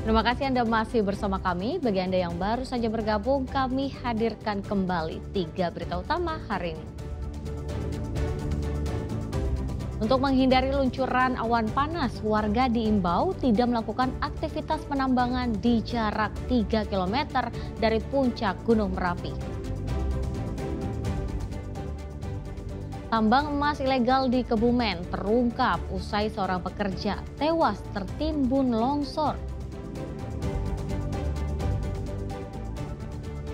Terima kasih Anda masih bersama kami. Bagi Anda yang baru saja bergabung, kami hadirkan kembali 3 berita utama hari ini. Untuk menghindari luncuran awan panas, warga diimbau tidak melakukan aktivitas penambangan di jarak 3 km dari puncak Gunung Merapi. Tambang emas ilegal di Kebumen terungkap usai seorang pekerja tewas tertimbun longsor.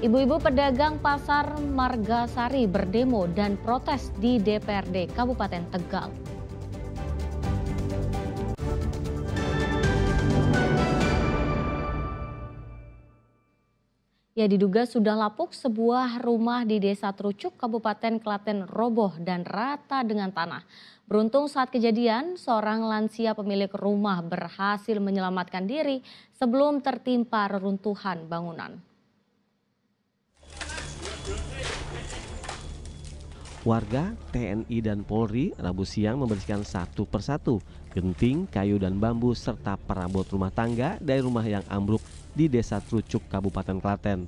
Ibu-ibu pedagang pasar Margasari berdemo dan protes di DPRD Kabupaten Tegal. Ya, diduga sudah lapuk sebuah rumah di Desa Trucuk, Kabupaten Klaten roboh dan rata dengan tanah. Beruntung saat kejadian, seorang lansia pemilik rumah berhasil menyelamatkan diri sebelum tertimpa reruntuhan bangunan. Warga, TNI dan Polri Rabu siang membersihkan satu persatu genting, kayu dan bambu serta perabot rumah tangga dari rumah yang ambruk di Desa Trucuk, Kabupaten Klaten.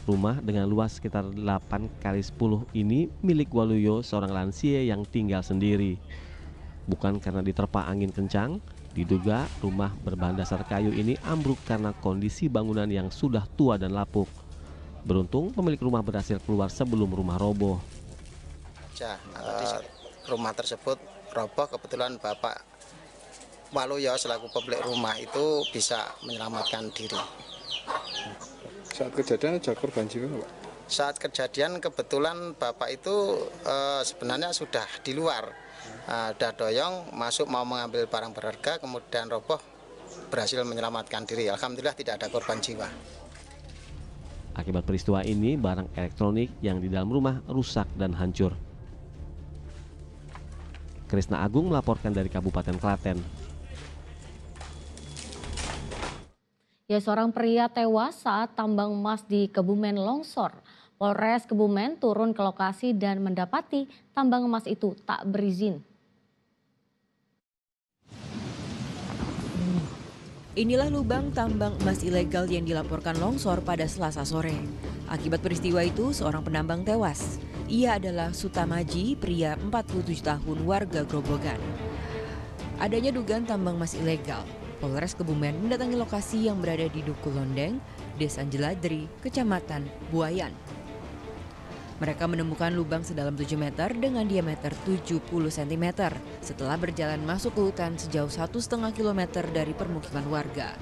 Rumah dengan luas sekitar 8 x 10 ini milik Waluyo, seorang lansia yang tinggal sendiri. Bukan karena diterpa angin kencang, diduga rumah berbahan dasar kayu ini ambruk karena kondisi bangunan yang sudah tua dan lapuk. Beruntung pemilik rumah berhasil keluar sebelum rumah roboh. Rumah tersebut roboh, kebetulan Bapak Waluyo selaku pemilik rumah itu bisa menyelamatkan diri. Saat kejadian ada korban jiwa, Pak? Saat kejadian kebetulan Bapak itu sebenarnya sudah di luar, udah doyong masuk mau mengambil barang berharga, kemudian roboh, berhasil menyelamatkan diri. Alhamdulillah tidak ada korban jiwa. Akibat peristiwa ini, barang elektronik yang di dalam rumah rusak dan hancur. Krisna Agung melaporkan dari Kabupaten Klaten. Ya, seorang pria tewas saat tambang emas di Kebumen longsor. Polres Kebumen turun ke lokasi dan mendapati tambang emas itu tak berizin. Inilah lubang tambang emas ilegal yang dilaporkan longsor pada Selasa sore. Akibat peristiwa itu, seorang penambang tewas. Ia adalah Sutamaji, pria 47 tahun warga Grobogan. Adanya dugaan tambang emas ilegal, Polres Kebumen mendatangi lokasi yang berada di Duku Londeng, Desa Jeladri, Kecamatan Buayan. Mereka menemukan lubang sedalam 7 meter dengan diameter 70 cm setelah berjalan masuk ke hutan sejauh 1,5 km dari permukiman warga.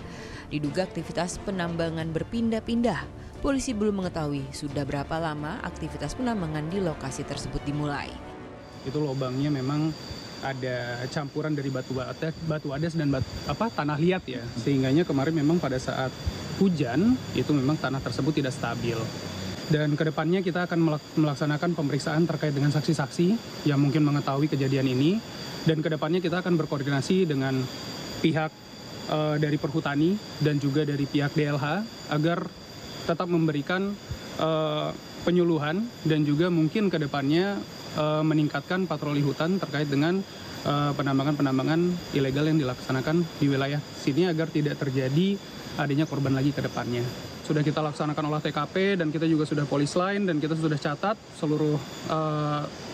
Diduga aktivitas penambangan berpindah-pindah. Polisi belum mengetahui sudah berapa lama aktivitas penambangan di lokasi tersebut dimulai. Itu lubangnya memang ada campuran dari batu adas dan tanah liat ya. Sehingganya kemarin memang pada saat hujan itu memang tanah tersebut tidak stabil. Dan kedepannya kita akan melaksanakan pemeriksaan terkait dengan saksi-saksi yang mungkin mengetahui kejadian ini. Dan kedepannya kita akan berkoordinasi dengan pihak dari Perhutani dan juga dari pihak DLH agar tetap memberikan penyuluhan dan juga mungkin kedepannya meningkatkan patroli hutan terkait dengan penambangan-penambangan ilegal yang dilaksanakan di wilayah sini agar tidak terjadi adanya korban lagi ke depannya. Sudah kita laksanakan olah TKP dan kita juga sudah polis line dan kita sudah catat seluruh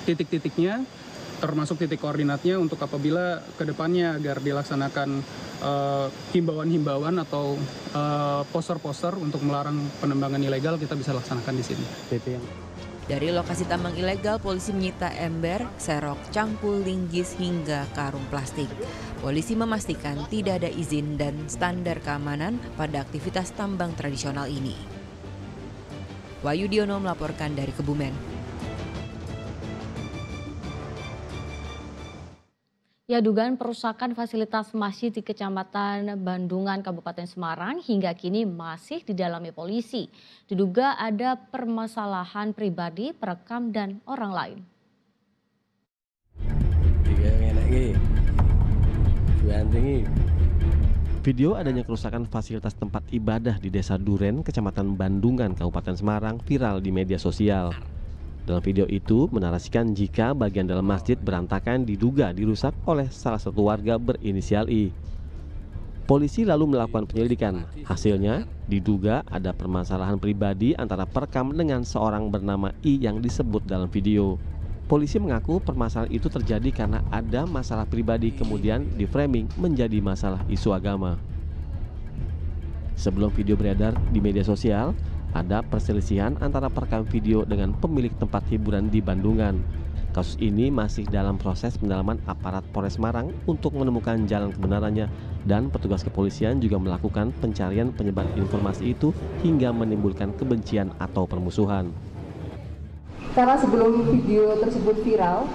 titik-titiknya termasuk titik koordinatnya untuk apabila ke depannya agar dilaksanakan himbauan-himbauan atau poster-poster untuk melarang penambangan ilegal kita bisa laksanakan di sini. Dari lokasi tambang ilegal, polisi menyita ember, serok, cangkul, linggis hingga karung plastik. Polisi memastikan tidak ada izin dan standar keamanan pada aktivitas tambang tradisional ini. Wahyu Diono melaporkan dari Kebumen. Ya, dugaan perusakan fasilitas masjid di Kecamatan Bandungan, Kabupaten Semarang hingga kini masih didalami polisi. Diduga ada permasalahan pribadi, perekam, dan orang lain. Video adanya kerusakan fasilitas tempat ibadah di Desa Duren, Kecamatan Bandungan, Kabupaten Semarang viral di media sosial. Dalam video itu menarasikan jika bagian dalam masjid berantakan diduga dirusak oleh salah satu warga berinisial I. Polisi lalu melakukan penyelidikan. Hasilnya, diduga ada permasalahan pribadi antara perekam dengan seorang bernama I yang disebut dalam video. Polisi mengaku permasalahan itu terjadi karena ada masalah pribadi kemudian di-framing menjadi masalah isu agama. Sebelum video beredar di media sosial, ada perselisihan antara perekam video dengan pemilik tempat hiburan di Bandungan. Kasus ini masih dalam proses pendalaman aparat Polres Semarang untuk menemukan jalan kebenarannya, dan petugas kepolisian juga melakukan pencarian penyebar informasi itu hingga menimbulkan kebencian atau permusuhan. Karena sebelum video tersebut viral,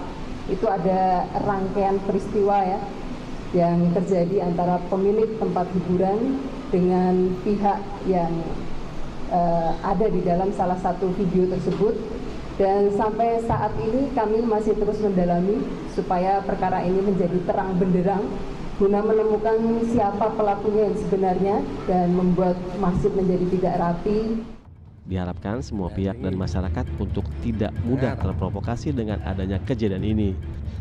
itu ada rangkaian peristiwa ya yang terjadi antara pemilik tempat hiburan dengan pihak yang ada di dalam salah satu video tersebut. Dan sampai saat ini kami masih terus mendalami supaya perkara ini menjadi terang benderang guna menemukan siapa pelakunya yang sebenarnya dan membuat masjid menjadi tidak rapi. Diharapkan semua pihak dan masyarakat untuk tidak mudah terprovokasi dengan adanya kejadian ini,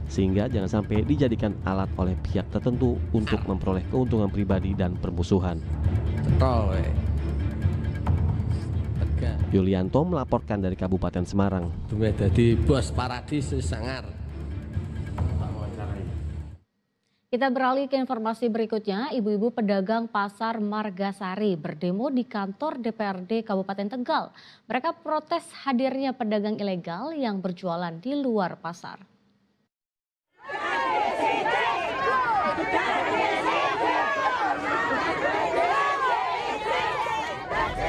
sehingga jangan sampai dijadikan alat oleh pihak tertentu untuk memperoleh keuntungan pribadi dan permusuhan. Yulianto melaporkan dari Kabupaten Semarang. Jadi bos paradis sangar. Kita beralih ke informasi berikutnya. Ibu-ibu pedagang pasar Margasari berdemo di kantor DPRD Kabupaten Tegal. Mereka protes hadirnya pedagang ilegal yang berjualan di luar pasar.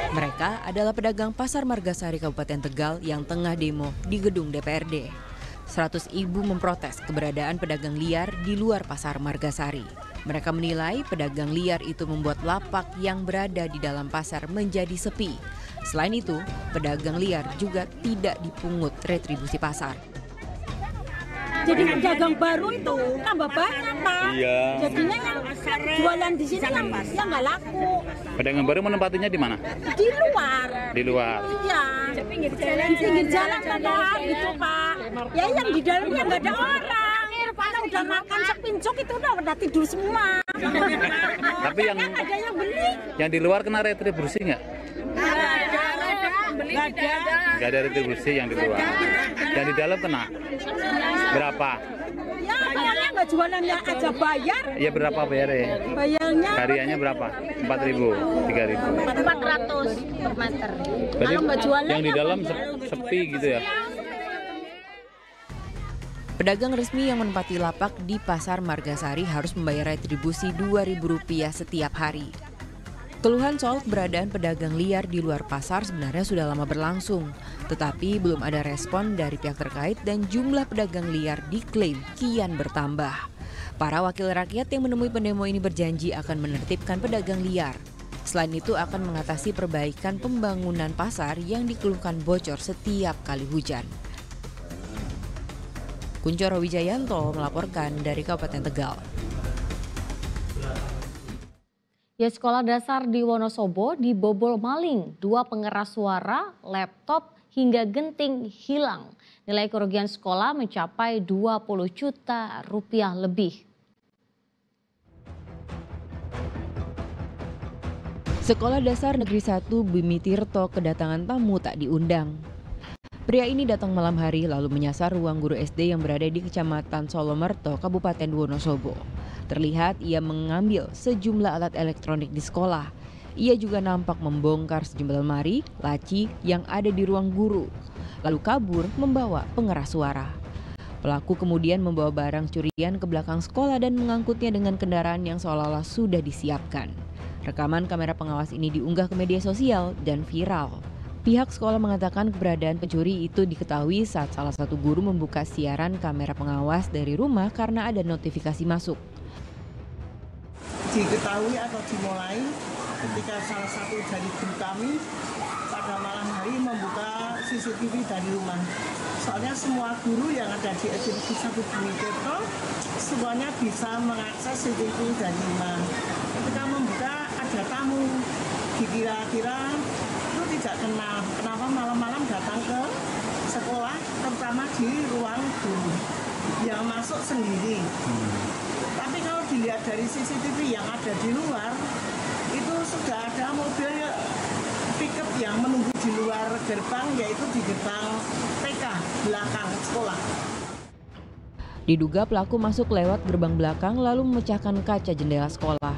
Mereka adalah pedagang pasar Margasari Kabupaten Tegal yang tengah demo di gedung DPRD. 100 ibu memprotes keberadaan pedagang liar di luar pasar Margasari. Mereka menilai pedagang liar itu membuat lapak yang berada di dalam pasar menjadi sepi. Selain itu, pedagang liar juga tidak dipungut retribusi pasar. Jadi pedagang baru itu tambah banyak, Pak. Iya. Jadinya yang jualan di sini yang nggak laku. Pedagang baru menempatinya di mana? Di luar. Di luar. Iya. Di pinggir jalan Pak, gitu Pak. Ya yang di dalamnya nggak ada orang. Kalau udah makan sepincuk itu udah tidur semua. Tapi yang ada yang beli. Yang di luar kena retribusi nggak? Nggak ada retribusi yang di luar. Yang di dalam kena? Berapa? Ya pokoknya nggak jualannya aja bayar. Iya berapa bayarnya? Bayarnya. Hariannya berapa? 4.000, 3.000. 400 per meter. Berarti Kalau nggak jualan yang di dalam sepi gitu ya? Pedagang resmi yang menempati lapak di pasar Margasari harus membayar retribusi Rp2.000 setiap hari. Keluhan soal keberadaan pedagang liar di luar pasar sebenarnya sudah lama berlangsung, tetapi belum ada respon dari pihak terkait dan jumlah pedagang liar diklaim kian bertambah. Para wakil rakyat yang menemui pendemo ini berjanji akan menertibkan pedagang liar. Selain itu akan mengatasi perbaikan pembangunan pasar yang dikeluhkan bocor setiap kali hujan. Kuncoro Wijayanto melaporkan dari Kabupaten Tegal. Ya, sekolah dasar di Wonosobo dibobol maling. 2 pengeras suara, laptop, hingga genting hilang. Nilai kerugian sekolah mencapai 20 juta rupiah lebih. Sekolah Dasar Negeri 1 Bumi Tirto kedatangan tamu tak diundang. Pria ini datang malam hari lalu menyasar ruang guru SD yang berada di Kecamatan Solomerto, Kabupaten Wonosobo. Terlihat ia mengambil sejumlah alat elektronik di sekolah. Ia juga nampak membongkar sejumlah lemari, laci yang ada di ruang guru. Lalu kabur membawa pengeras suara. Pelaku kemudian membawa barang curian ke belakang sekolah dan mengangkutnya dengan kendaraan yang seolah-olah sudah disiapkan. Rekaman kamera pengawas ini diunggah ke media sosial dan viral. Pihak sekolah mengatakan keberadaan pencuri itu diketahui saat salah satu guru membuka siaran kamera pengawas dari rumah karena ada notifikasi masuk. Diketahui atau dimulai ketika salah satu dari guru kami pada malam hari membuka CCTV dari rumah. Soalnya semua guru yang ada di SMP 1 Bumi Tirto semuanya bisa mengakses CCTV dari rumah. Ketika membuka ada tamu, dikira-kira itu tidak kenal. Kenapa malam-malam datang ke sekolah, terutama di ruang guru yang masuk sendiri. Tapi kalau dilihat dilihat dari CCTV yang ada di luar, itu sudah ada mobil pickup yang menunggu di luar gerbang, yaitu di gerbang TK belakang sekolah. Diduga pelaku masuk lewat gerbang belakang lalu memecahkan kaca jendela sekolah.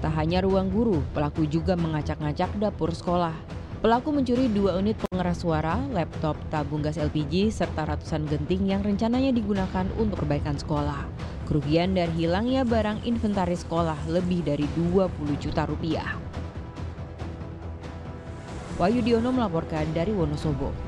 Tak hanya ruang guru, pelaku juga mengacak-ngacak dapur sekolah. Pelaku mencuri 2 unit pengeras suara, laptop, tabung gas LPG, serta ratusan genting yang rencananya digunakan untuk perbaikan sekolah. Kerugian dari hilangnya barang inventaris sekolah lebih dari 20 juta rupiah. Wahyu Diono melaporkan dari Wonosobo.